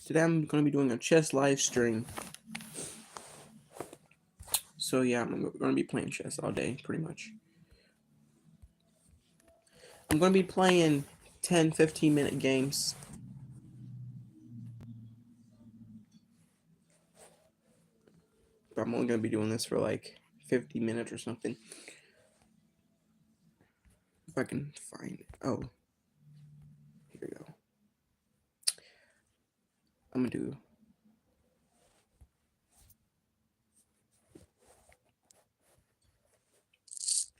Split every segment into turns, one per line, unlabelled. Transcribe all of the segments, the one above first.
Today I'm going to be doing a chess live stream. So yeah, I'm going to be playing chess all day, pretty much. I'm going to be playing 10, 15-minute games. But I'm only going to be doing this for like 50 minutes or something. If I can find it. Oh, here we go. I'm going to do...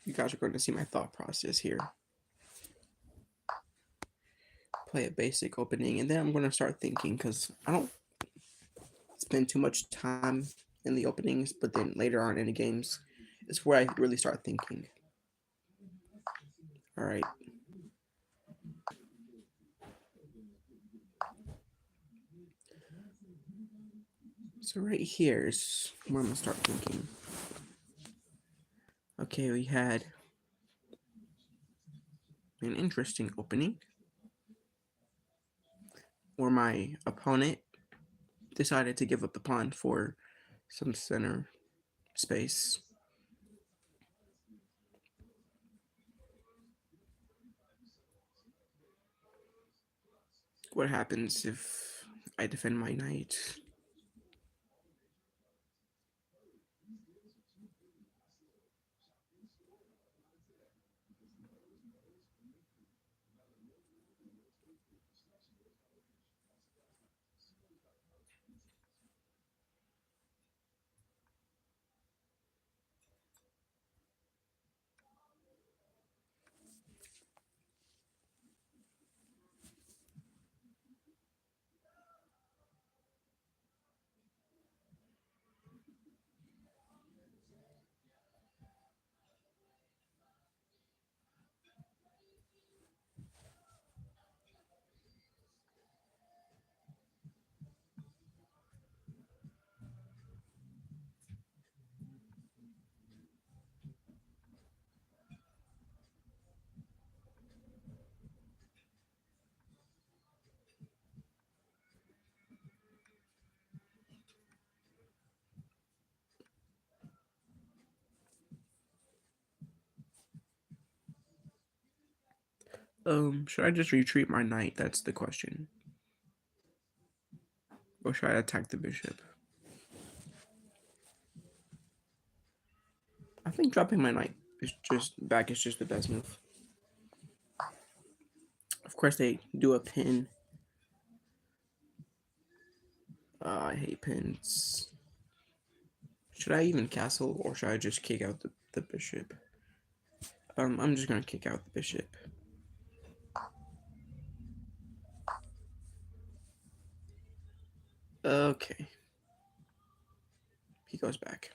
You guys are going to see my thought process here. Play a basic opening, and then I'm going to start thinking, because I don't spend too much time in the openings, but then later on in the games is where I really start thinking. All right. So right here is where I'm going to start thinking. Okay, we had an interesting opening where my opponent decided to give up the pawn for some center space. What happens if I defend my knight? Should I just retreat my knight? That's the question. Or should I attack the bishop? I think dropping my knight is just the best move. Of course, they do a pin. I hate pins. Should I even castle, or should I just kick out the bishop? I'm just gonna kick out the bishop. Okay. He goes back.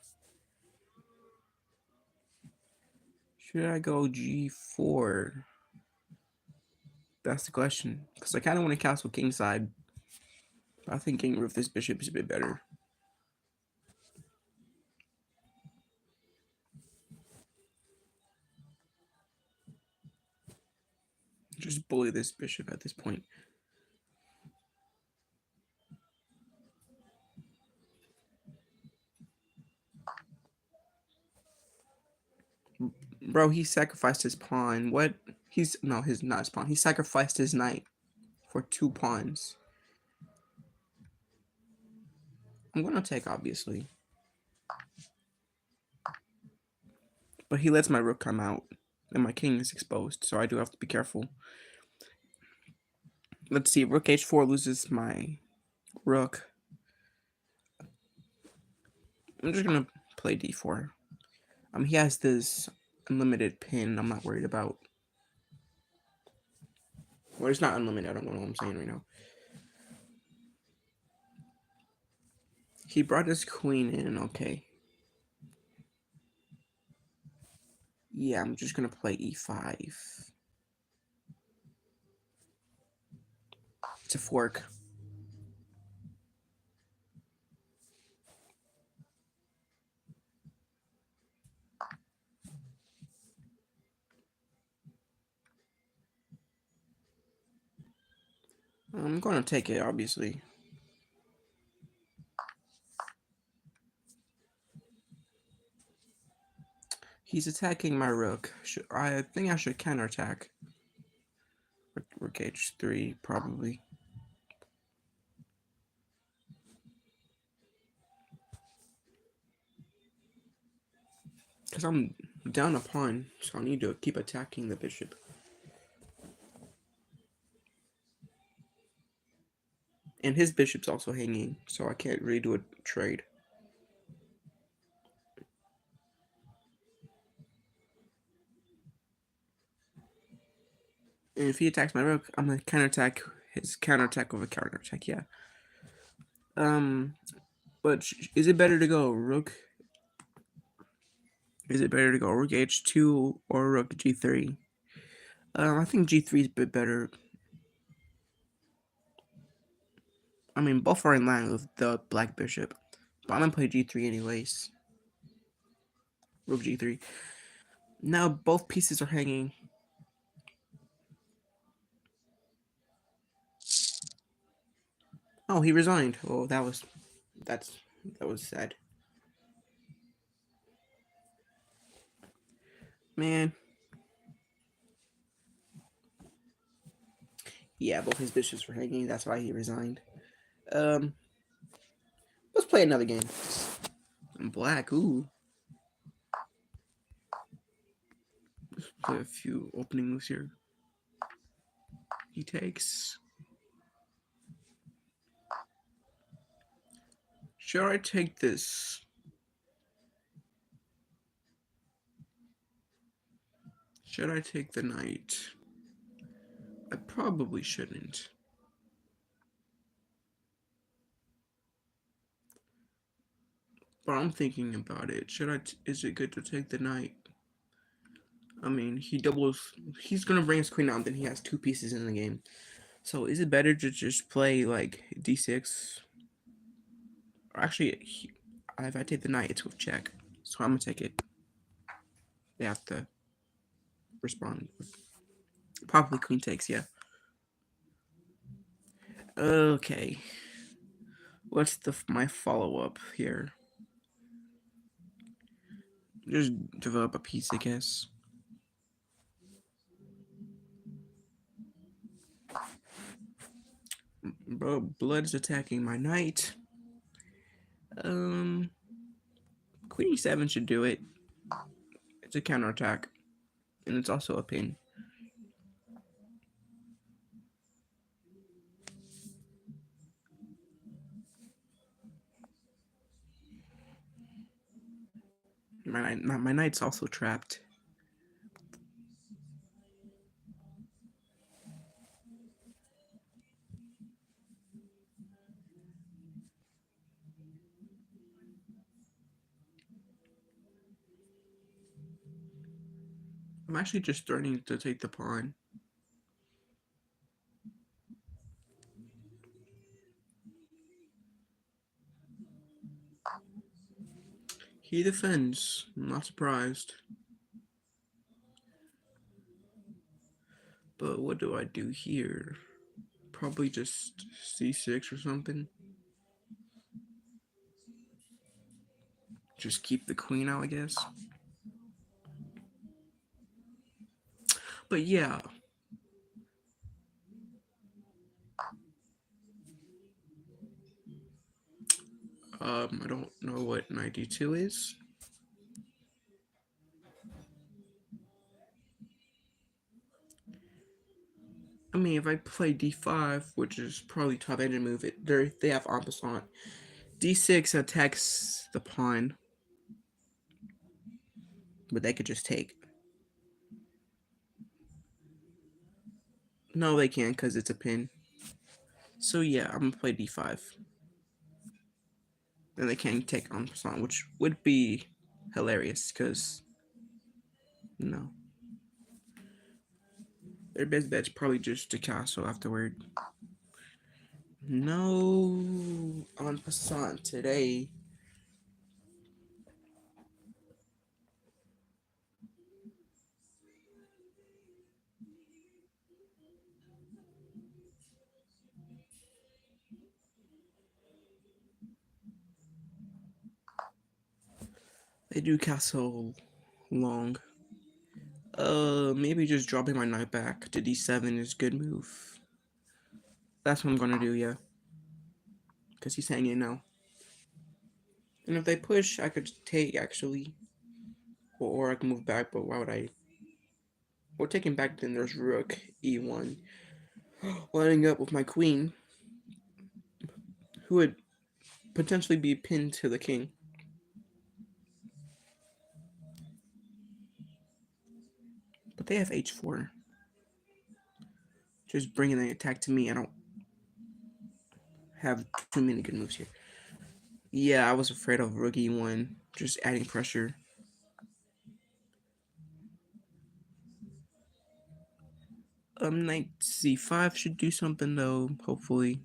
Should I go g4? That's the question. Because I kind of want to castle kingside. But I think getting rid of this bishop is a bit better. Just bully this bishop at this point. Bro, he sacrificed his pawn. What? No, not his pawn. He sacrificed his knight for 2 pawns. I'm gonna take, obviously. But he lets my rook come out. And my king is exposed, so I do have to be careful. Let's see, rook h4 loses my rook. I'm just gonna play d4. He has this unlimited pin I'm not worried about. Well, it's not unlimited. I don't know what I'm saying right now. He brought his queen in. Okay. Yeah, I'm just gonna play e5. It's a fork. I'm gonna take it, obviously. He's attacking my rook. I think I should counterattack. Rook h3, probably. Because I'm down a pawn, so I need to keep attacking the bishop. And his bishop's also hanging, so I can't really do a trade. And if he attacks my rook, I'm gonna counterattack his counterattack with a counterattack, yeah. But is it better to go rook? Is it better to go rook h2 or rook g3? I think g3 is a bit better. I mean, both are in line with the black bishop, but I'm gonna play g3 anyways. Rook g3. Now both pieces are hanging. Oh, he resigned. Oh, that was sad. Man. Yeah, both his bishops were hanging. That's why he resigned. Let's play another game. Black. Ooh. Let's play a few opening moves here. He takes. Should I take this? Should I take the knight? I probably shouldn't. But I'm thinking about it. Is it good to take the knight? I mean, he doubles. He's gonna bring his queen out, and then he has two pieces in the game. So is it better to just play like d6? Or actually, if I take the knight, it's with check. So I'm gonna take it. They have to respond. Probably queen takes, yeah. Okay. What's my follow-up here? Just develop a piece, I guess. Bro, blood is attacking my knight. Queen e7 should do it. It's a counterattack. And it's also a pin. My knight's also trapped. I'm actually just threatening to take the pawn. He defends. I'm not surprised. But what do I do here? Probably just c6 or something. Just keep the queen out, I guess. But yeah. I don't know what knight d2 is. I mean, if I play d5, which is probably top engine move, they have en passant. d6 attacks the pawn, but they could just take. No, they can't because it's a pin. So yeah, I'm gonna play d5. And they can't take en passant, which would be hilarious because, no. Their best bet's probably just to castle afterward. No en passant today. They do castle long. Maybe just dropping my knight back to d7 is a good move. That's what I'm gonna do, yeah. Because he's hanging now. And if they push, I could take, actually. Or I can move back, but why would I? Or taking back, then there's rook e1. Lining up with my queen, who would potentially be pinned to the king. But they have h4. Just bringing the attack to me. I don't have too many good moves here. Yeah, I was afraid of rook e1. Just adding pressure. Knight c5 should do something though, hopefully.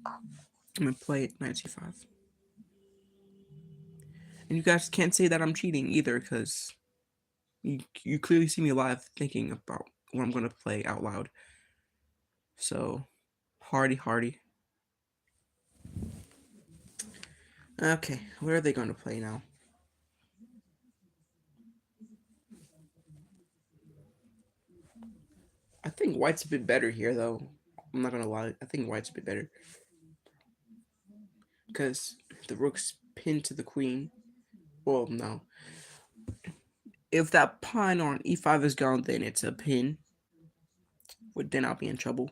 I'm gonna play it knight c5. And you guys can't say that I'm cheating either, because you clearly see me live thinking about what I'm gonna play out loud. So, hardy. Okay, where are they gonna play now? I think white's a bit better here, though. I'm not gonna lie. I think white's a bit better. Because the rook's pinned to the queen. Well, no. If that pawn on e5 is gone, then it's a pin. Then I'll be in trouble.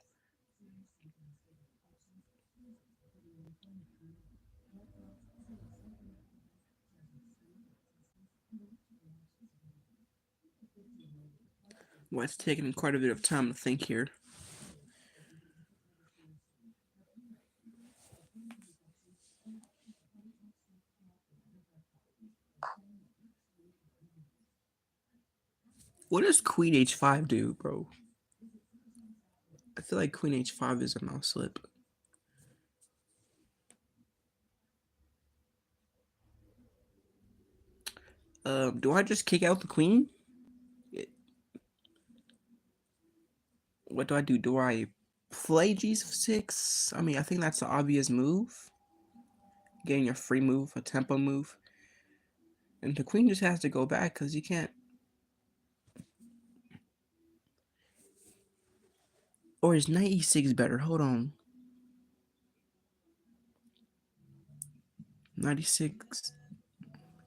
White's taking quite a bit of time to think here. What does queen h5 do, bro? I feel like queen h5 is a mouse slip. Do I just kick out the queen? What do I do? Do I play g6? I mean, I think that's the obvious move. Getting a free move, a tempo move. And the queen just has to go back because you can't. Or is knight e6 better? Hold on. Knight e6.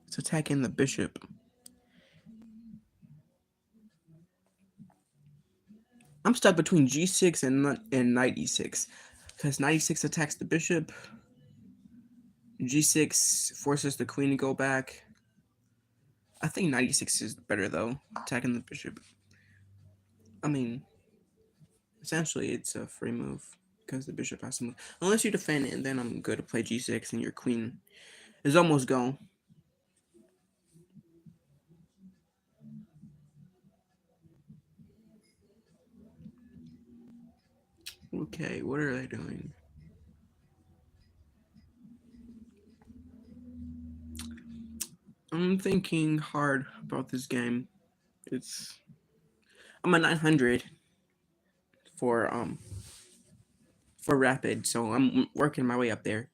It's attacking the bishop. I'm stuck between g6 and knight e6. Because knight e6 attacks the bishop. g6 forces the queen to go back. I think knight e6 is better, though. Attacking the bishop. I mean, essentially, it's a free move. Because the bishop has to move. Unless you defend it, and then I'm good to play g6 and your queen is almost gone. Okay, what are they doing? I'm thinking hard about this game. I'm a 900 for rapid, so I'm working my way up there.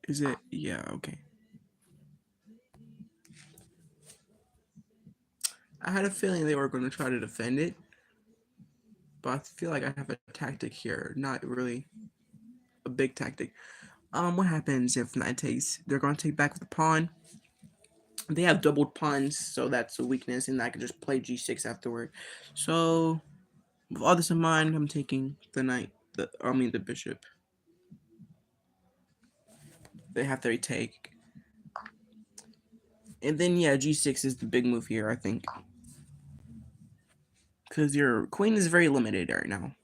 Is it? Yeah, okay. I had a feeling they were going to try to defend it, but I feel like I have a tactic here. Not really a big tactic. What happens if knight takes? They're going to take back with the pawn. They have doubled pawns, so that's a weakness, and I can just play g6 afterward. So, with all this in mind, I'm taking the knight. The bishop. They have to retake. And then, yeah, g6 is the big move here, I think. Because your queen is very limited right now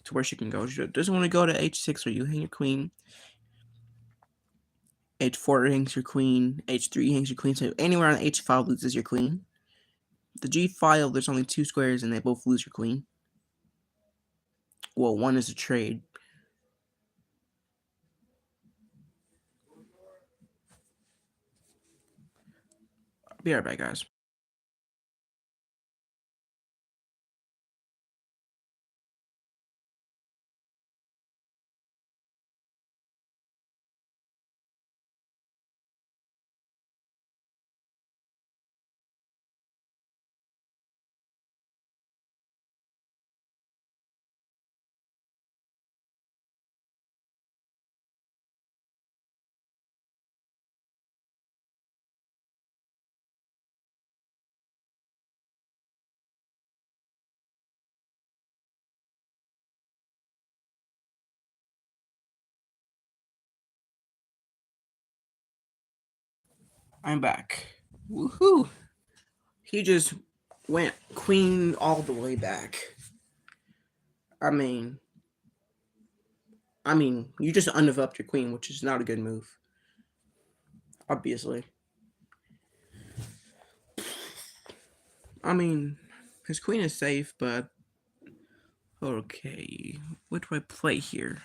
to where she can go. She doesn't want to go to h6 where you hang your queen. h4 hangs your queen. h3 hangs your queen. So anywhere on h5 loses your queen. The g file, there's only two squares and they both lose your queen. Well, one is a trade. I'll be right back, guys. I'm back. Woohoo! He just went queen all the way back. I mean, you just undeveloped your queen, which is not a good move. Obviously. I mean, his queen is safe, but okay. What do I play here?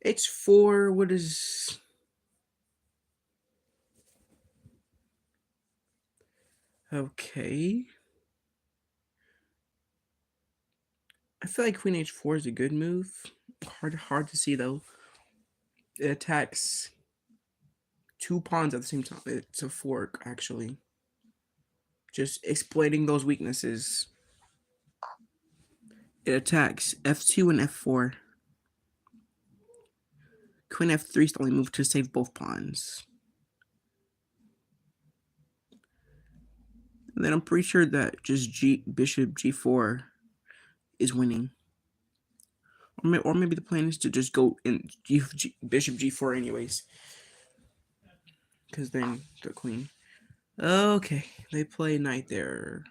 It's 4. What is... Okay. I feel like queen h4 is a good move. Hard to see though. It attacks 2 pawns at the same time. It's a fork, actually. Just exploiting those weaknesses. It attacks f2 and f4. Queen f3 is the only move to save both pawns. And then I'm pretty sure that just bishop g4 is winning. Or maybe the plan is to just go in bishop g4 anyways. Because then the queen. Okay, they play knight there.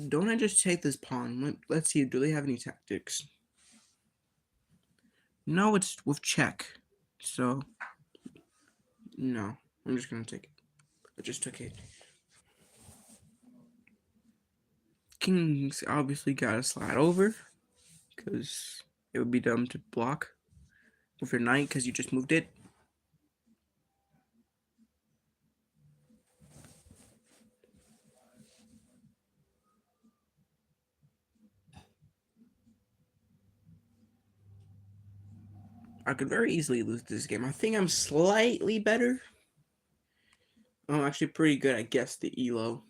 Don't I just take this pawn? Let's see, do they have any tactics? No, it's with check. So, no. I'm just going to take it. I just took it. King's obviously got to slide over. Because it would be dumb to block with your knight because you just moved it. I could very easily lose this game. I think I'm slightly better. I'm actually pretty good at guess the elo.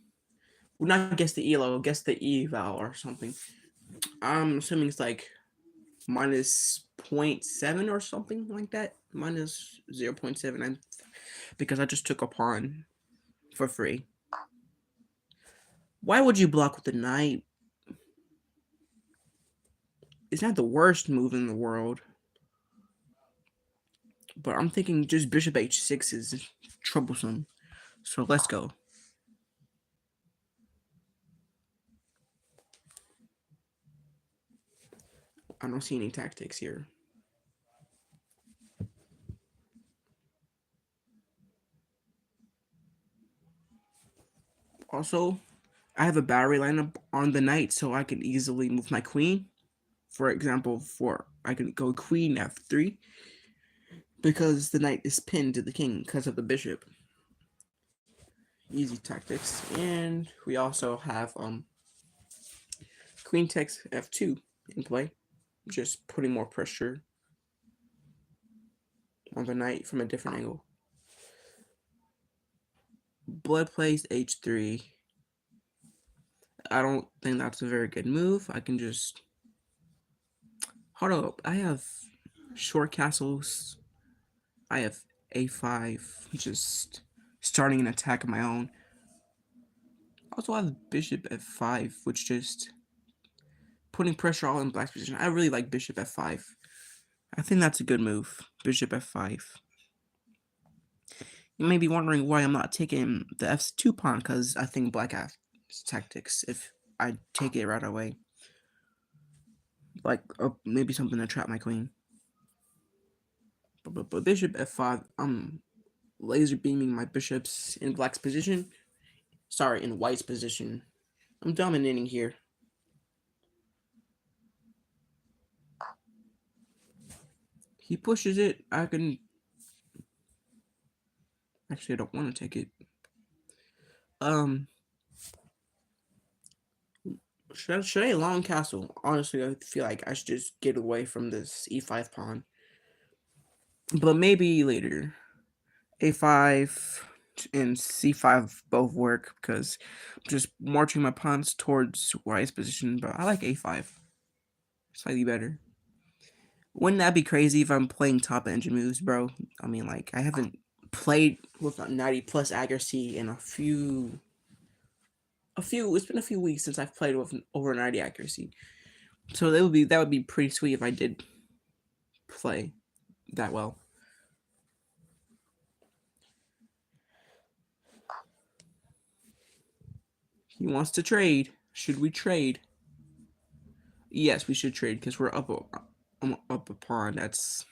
Well, not guess the elo, guess the eval or something. I'm assuming it's like minus 0.7 or something like that. Minus 0.7 because I just took a pawn for free. Why would you block with the knight? It's not the worst move in the world. But I'm thinking just bishop h6 is troublesome. So let's go. I don't see any tactics here. Also, I have a battery lineup on the knight, so I can easily move my queen. For example, I can go queen f3 because the knight is pinned to the king because of the bishop. Easy tactics. And we also have queen takes f2 in play, just putting more pressure on the knight from a different angle. Blood plays h3. I don't think that's a very good move. I can just... Hold up. I have short castles. I have a5. Just starting an attack of my own. Also, I have bishop f5, which just putting pressure all in black's position. I really like bishop f5. I think that's a good move. Bishop f5. You may be wondering why I'm not taking the f2 pawn, because I think black has tactics if I take it right away. Like, maybe something to trap my queen. But bishop f5, I'm laser beaming my bishops in black's position. Sorry, in white's position. I'm dominating here. He pushes it. I can... Actually, I don't want to take it. Should I long castle? Honestly, I feel like I should just get away from this e5 pawn. But maybe later. a5 and c5 both work because I'm just marching my pawns towards white's position. But I like a5. Slightly better. Wouldn't that be crazy if I'm playing top engine moves, bro? I mean, like, I haven't played with a 90 plus accuracy in a few It's been a few weeks since I've played with over 90 accuracy. So that would be pretty sweet if I did play that well. He wants to trade. Should we trade? Yes, we should trade because we're up a pawn. That's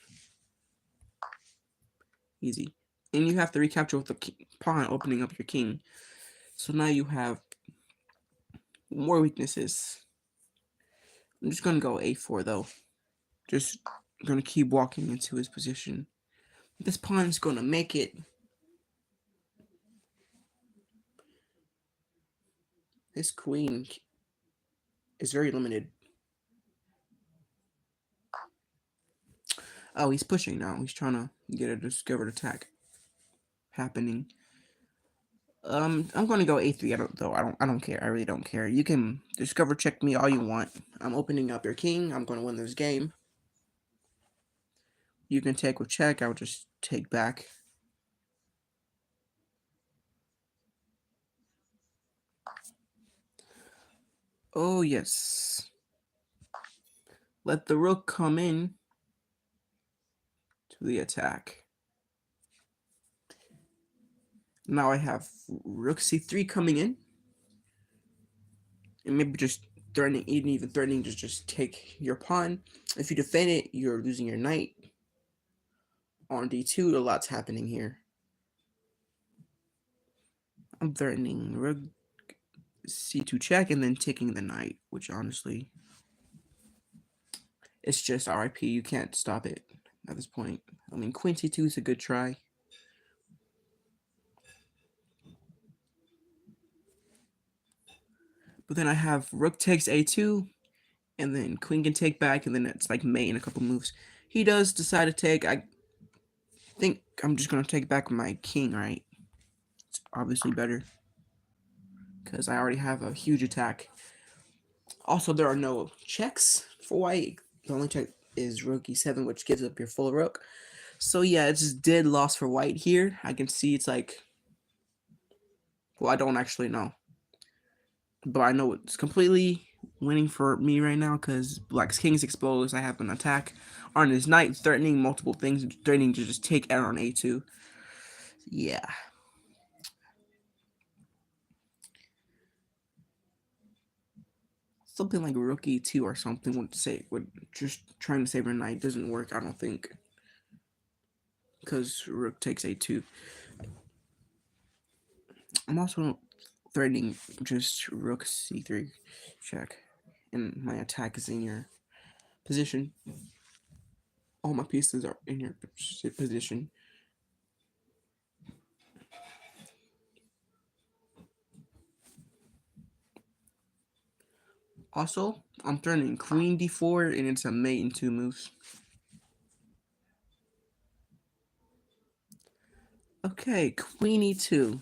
easy. And you have to recapture with the pawn opening up your king. So now you have more weaknesses. I'm just going to go a4 though. Just going to keep walking into his position. This pawn's going to make it. This queen is very limited. Oh, he's pushing now. He's trying to get a discovered attack happening. I'm going to go a3. I don't care. I really don't care. You can discover check me all you want. I'm opening up your king. I'm going to win this game. You can take with check. I'll just take back. Oh, yes. Let the rook come in to the attack. Now I have rook c3 coming in. And maybe just even threatening to just take your pawn. If you defend it, you're losing your knight. On d2, a lot's happening here. I'm threatening rook c2 check and then taking the knight, which honestly, it's just RIP. You can't stop it at this point. I mean, queen c2 is a good try. But then I have rook takes a2, and then queen can take back, and then it's like mate in a couple moves. He does decide to take. I think I'm just going to take back my king, right? It's obviously better because I already have a huge attack. Also, there are no checks for white. The only check is rook e7, which gives up your full rook. So yeah, it's just dead loss for white here. I can see it's like, well, I don't actually know. But I know it's completely winning for me right now because black's king is exposed. I have an attack on his knight, threatening multiple things, threatening to just take out on a2. Yeah. Something like rook e2 or something would just trying to save her knight doesn't work, I don't think. Because rook takes a2. I'm also threatening just rook c3 check. And my attack is in your position. All my pieces are in your position. Also, I'm threatening queen d4, and it's a mate in 2 moves. Okay, queen e2.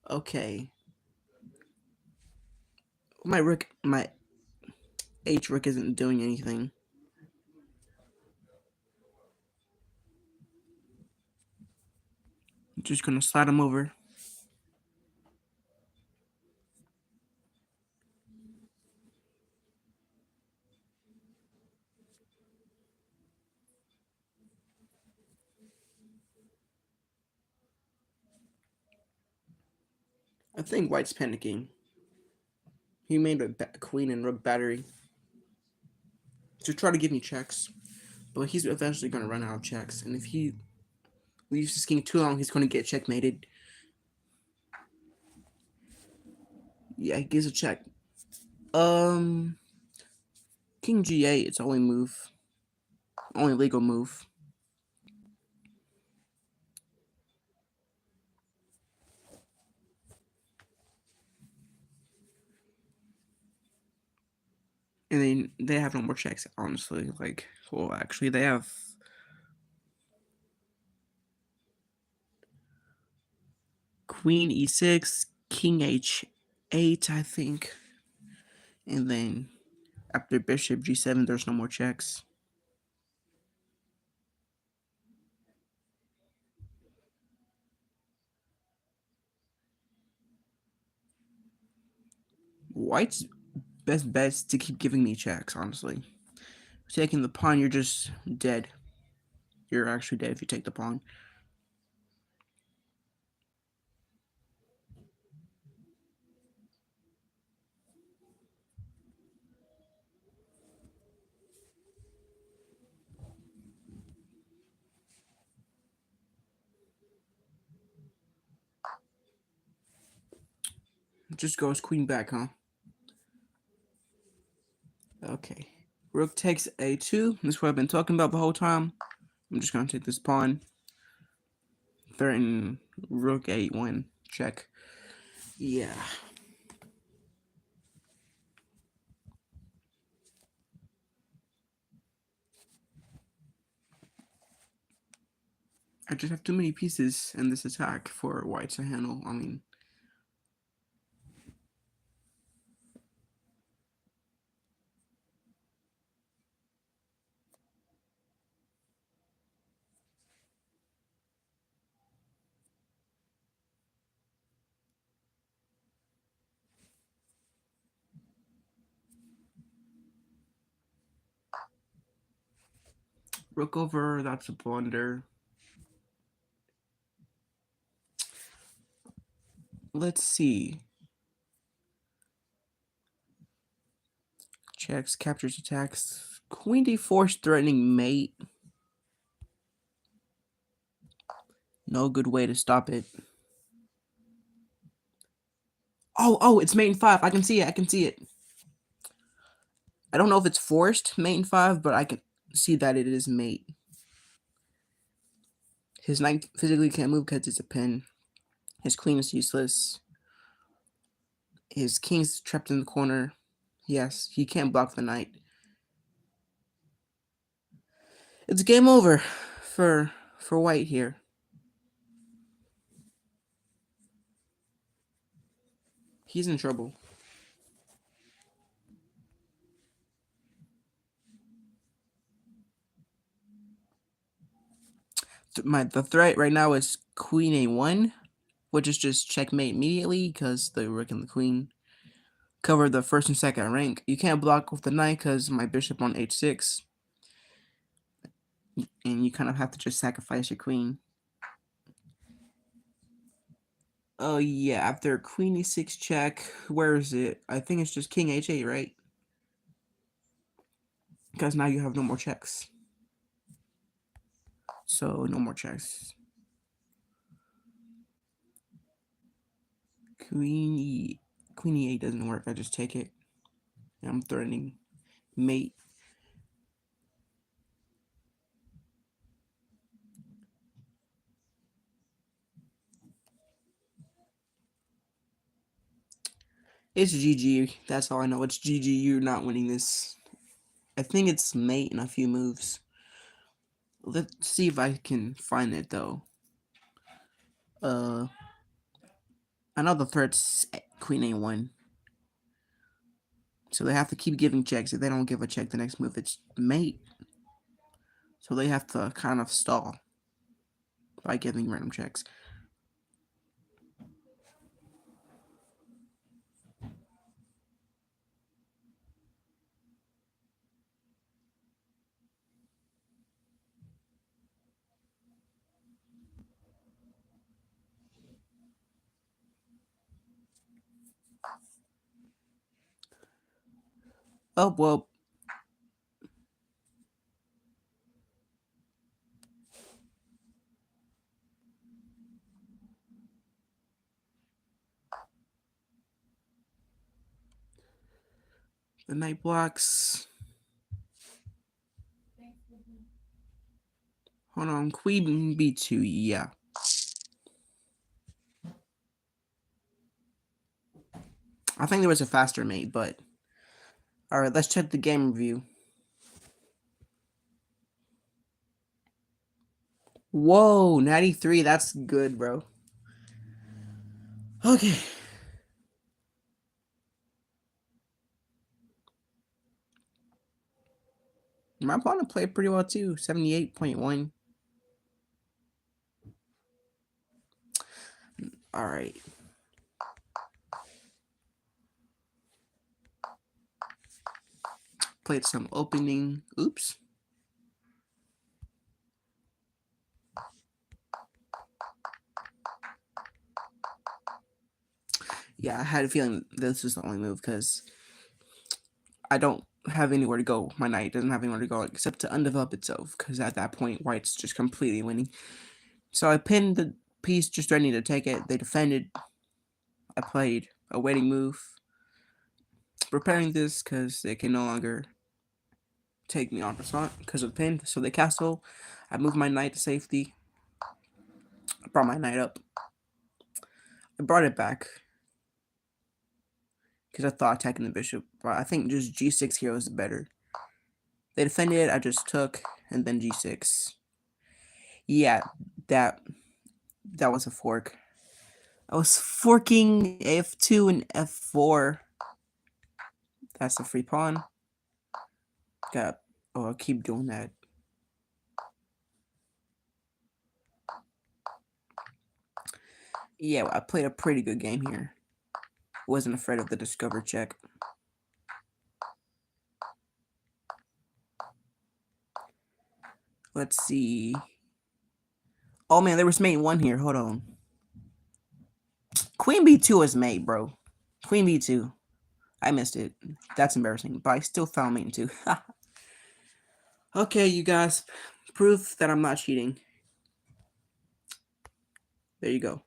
Okay. My h rook isn't doing anything. I'm just gonna slide him over. I think white's panicking. He made a queen and rook battery to try to give me checks, but he's eventually gonna run out of checks, and if he leaves his king too long, he's gonna get checkmated. Yeah, he gives a check. King g8, it's only legal move. And then they have no more checks, honestly. Like, well, actually, they have queen e6, king h8, I think. And then after bishop g7, there's no more checks. White's best bet is to keep giving me checks, honestly. Taking the pawn, you're just dead. You're actually dead if you take the pawn. Just goes queen back, huh? Okay. Rook takes a2. This is what I've been talking about the whole time. I'm just going to take this pawn. Threaten rook a1. Check. Yeah. I just have too many pieces in this attack for white to handle. I mean, rook over, that's a blunder. Let's see. Checks, captures, attacks. Queen d4 threatening mate. No good way to stop it. Oh, it's mate in 5. I can see it. I can see it. I don't know if it's forced mate in 5, but I can see that it is mate. His knight physically can't move because it's a pin. His queen is useless. His king's trapped in the corner. Yes, he can't block the knight. It's game over for white here. He's in trouble. The threat right now is queen a1, which is just checkmate immediately because the rook and the queen cover the first and second rank. You can't block with the knight because my bishop on h6, and you kind of have to just sacrifice your queen. Oh yeah, after queen e6 check, where is it? I think it's just king h8, right? Because now you have no more checks. So no more checks. Queen e8 doesn't work. I just take it. I'm threatening mate. It's GG. That's all I know. It's GG. You're not winning this. I think it's mate in a few moves. Let's see if I can find it though. I know the threat's queen a1. So they have to keep giving checks. If they don't give a check, the next move it's mate. So they have to kind of stall by giving random checks. Oh, well. The knight blocks. Hold on. Queen b2. Yeah. I think there was a faster mate, but... Alright, let's check the game review. Whoa, 93. That's good, bro. Okay. My opponent played pretty well too. 78.1. Alright. Played some opening. Oops. Yeah, I had a feeling this was the only move because I don't have anywhere to go. My knight doesn't have anywhere to go except to undevelop itself because at that point, white's just completely winning. So I pinned the piece just ready to take it. They defended. I played a waiting move, preparing this because they can no longer take me on croissant because of the pin. So they castle. I moved my knight to safety. I brought my knight up. I brought it back because I thought attacking the bishop, but I think just g6 here is better. They defended. I just took and then g6. Yeah, that was a fork. I was forking f2 and f4. That's a free pawn. I'll keep doing that. Yeah, I played a pretty good game here. Wasn't afraid of the discover check. Let's see. Oh man, there was mate 1 here. Hold on. Queen b2 is mate, bro. Queen b2. I missed it. That's embarrassing, but I still found mate 2. Okay, you guys. Proof that I'm not cheating. There you go.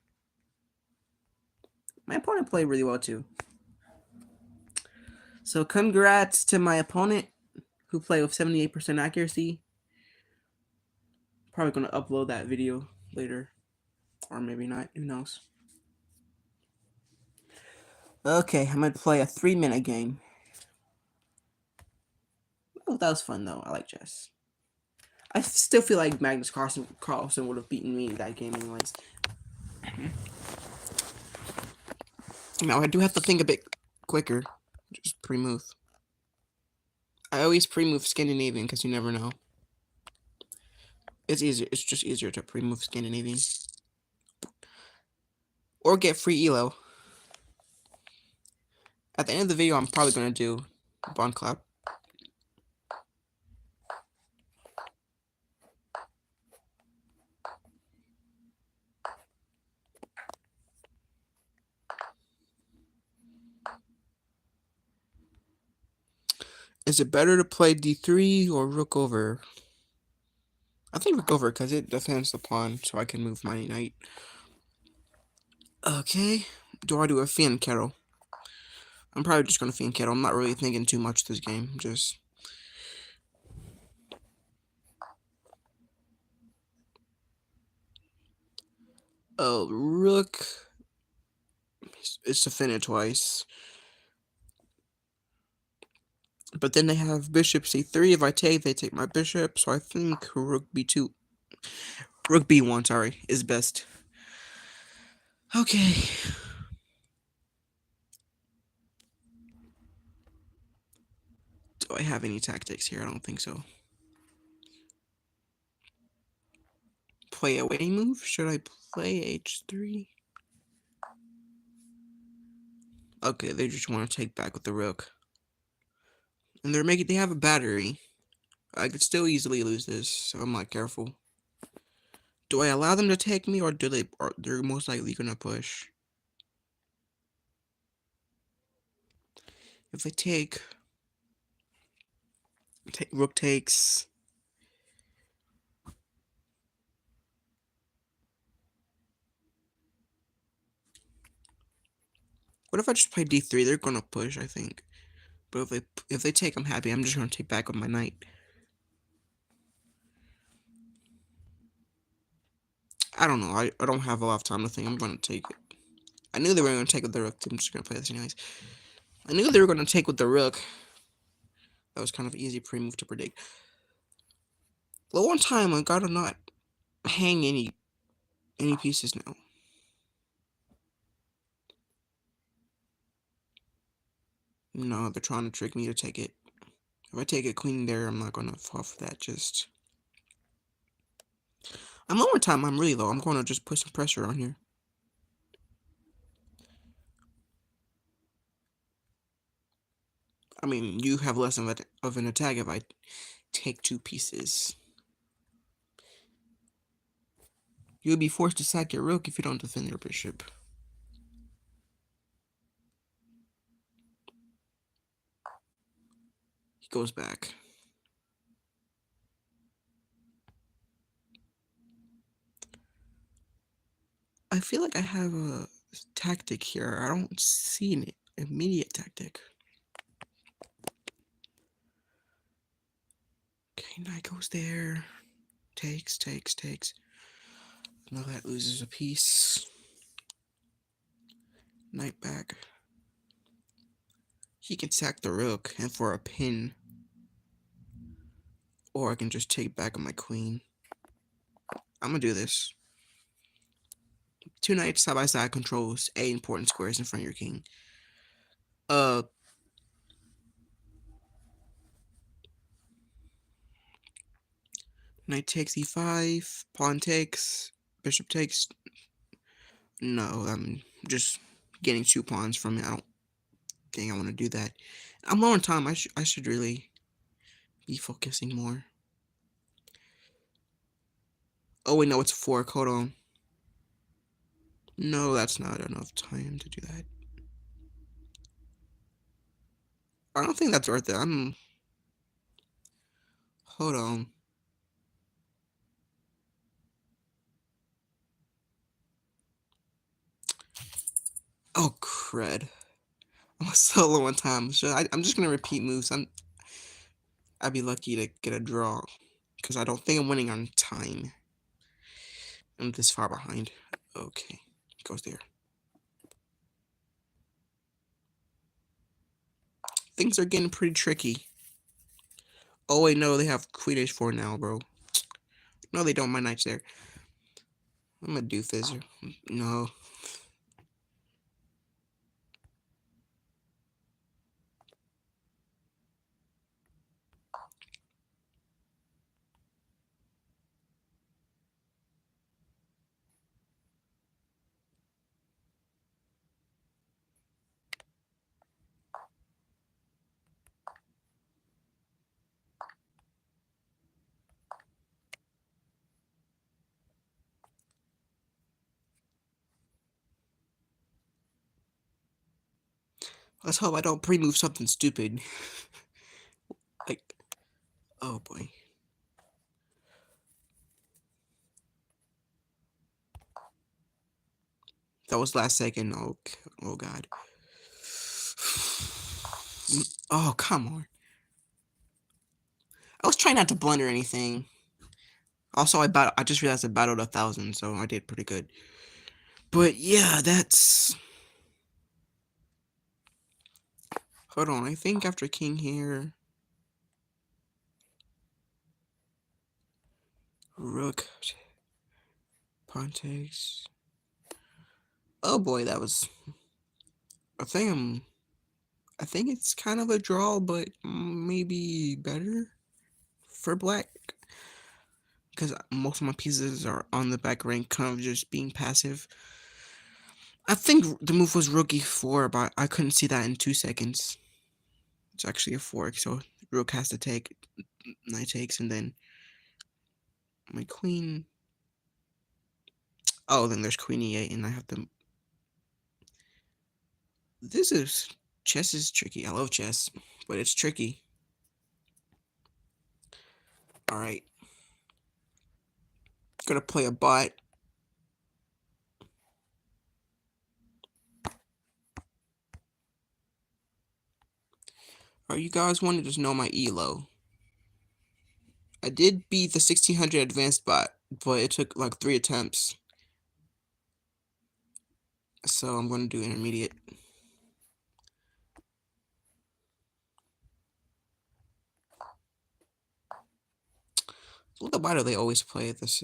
My opponent played really well too. So congrats to my opponent who played with 78% accuracy. Probably going to upload that video later. Or maybe not. Who knows? Okay, I'm going to play a 3-minute game. Oh, that was fun though. I like chess. I still feel like Magnus Carlsen would have beaten me in that game anyways. Now I do have to think a bit quicker. Just pre-move. I always pre-move Scandinavian because you never know. It's easier. It's just easier to pre-move Scandinavian. Or get free elo. At the end of the video, I'm probably going to do Bond Cloud. Is it better to play d3 or rook over? I think rook over because it defends the pawn, so I can move my knight. Okay. Do I do a Fianchetto? I'm probably just going to Fianchetto. I'm not really thinking too much this game. Just... Oh, rook. It's defended twice. But then they have bishop c3. If I take, they take my bishop. So I think rook b2. Rook b1, sorry, is best. Okay. Do I have any tactics here? I don't think so. Play away move? Should I play h3? Okay, they just want to take back with the rook. And they have a battery. I could still easily lose this, so I'm not careful. Do I allow them to take me, or they're most likely gonna push? If they take rook takes. What if I just play d3? They're gonna push, I think. But if they take, I'm happy. I'm just gonna take back with my knight. I don't know. I don't have a lot of time to think. I'm gonna take it. I knew they were gonna take with the rook. I'm just gonna play this anyways. I knew they were gonna take with the rook. That was kind of easy pre-move to predict. Low on time, I gotta not hang any pieces now. No, they're trying to trick me to take it. If I take a queen there, I'm not gonna fall for that. Just I'm low on time. I'm really low. I'm gonna just put some pressure on here. I mean, you have less of an attack if I take 2 pieces. You'll be forced to sack your rook if you don't defend your bishop. He goes back. I feel like I have a tactic here. I don't see an immediate tactic. Okay, knight goes there. Takes. No, that loses a piece. Knight back. He can sack the rook and for a pin. Or I can just take back on my queen. I'm gonna do this. 2 knights side by side controls 8 important squares in front of your king. Knight takes e5, pawn takes, bishop takes. No, I'm just getting 2 pawns from it. I don't think I want to do that. I'm low on time. I should really be focusing more. Oh wait, no, it's a fork. Hold on. No, that's not enough time to do that. I don't think that's worth it. Hold on. Oh crud! I'm so low on time. So I'm just gonna repeat moves. I'd be lucky to get a draw because I don't think I'm winning on time. I'm this far behind. Okay, goes there. Things are getting pretty tricky. Oh wait, no, they have Queen H4 now, bro. No, they don't. My knight's there. I'm gonna do Fizzer. No. Let's hope I don't pre-move something stupid. Like, oh boy. That was last second. Oh god. Oh, come on. I was trying not to blunder anything. Also, I just realized I battled 1,000, so I did pretty good. But yeah, that's... Hold on, I think after king here... Rook... Pawn takes... Oh boy, that was... I think it's kind of a draw, but maybe better for black. Because most of my pieces are on the back rank, kind of just being passive. I think the move was rook e4, but I couldn't see that in 2 seconds. It's actually a fork, so rook has to take, knight takes, and then my queen. Oh, then there's queen e8, and I have to... Chess is tricky. I love chess, but it's tricky. Alright. Gonna play a bot. Alright, you guys wanted to know my elo. I did beat the 1600 advanced bot, but it took like 3 attempts. So I'm going to do intermediate. Why do they always play this?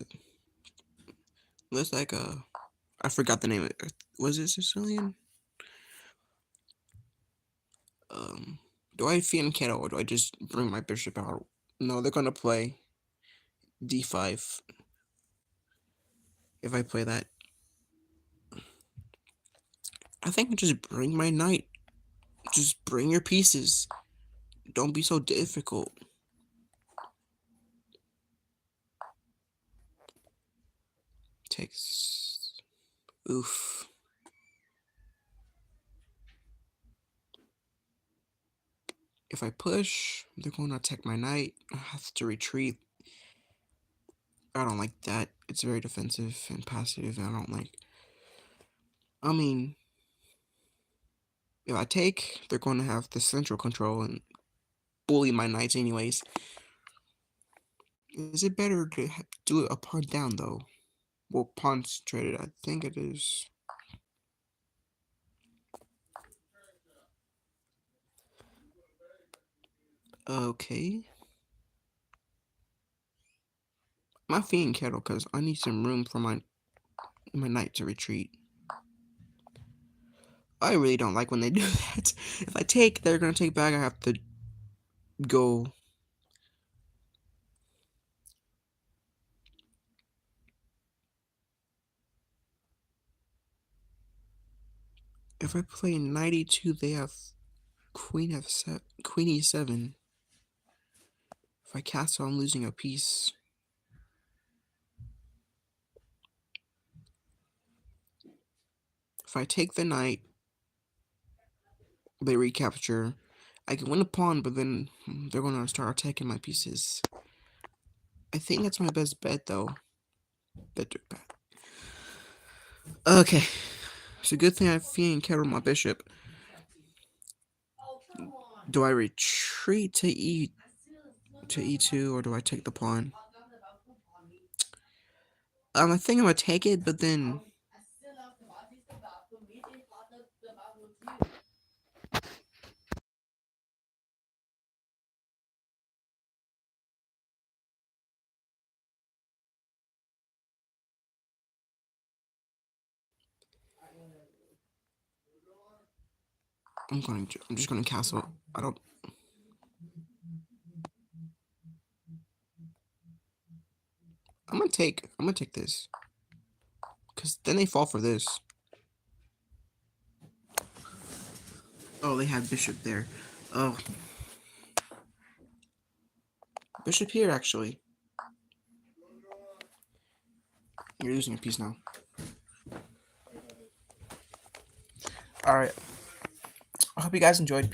Looks like I forgot the name of it. Was it Sicilian? Do I fianchetto or do I just bring my bishop out? No, they're gonna play d5. If I play that, I think I just bring my knight. Just bring your pieces. Don't be so difficult. Takes. Oof. If I push, they're going to attack my knight. I have to retreat. I don't like that. It's very defensive and passive. I don't like. I mean, if I take, they're going to have the central control and bully my knights anyways. Is it better to do it a pawn down though? Well, pawn's traded. I think it is. Okay. I'm not feeding kettle because I need some room for my knight to retreat. I really don't like when they do that. If I take, they're gonna take back. I have to go. If I play knight e2, they have queen f7, queen e7. If I castle, I'm losing a piece. If I take the knight, they recapture. I can win a pawn, but then they're gonna start attacking my pieces. I think that's my best bet, though. That took bad. Okay, it's a good thing I fiend kettle my bishop. Do I retreat to e2 or do I take the pawn? I think I'm gonna take it, but then I'm just gonna castle. I don't. I'm gonna take this, cause then they fall for this. Oh, they have bishop there. Oh, bishop here actually. You're losing a piece now. All right. I hope you guys enjoyed.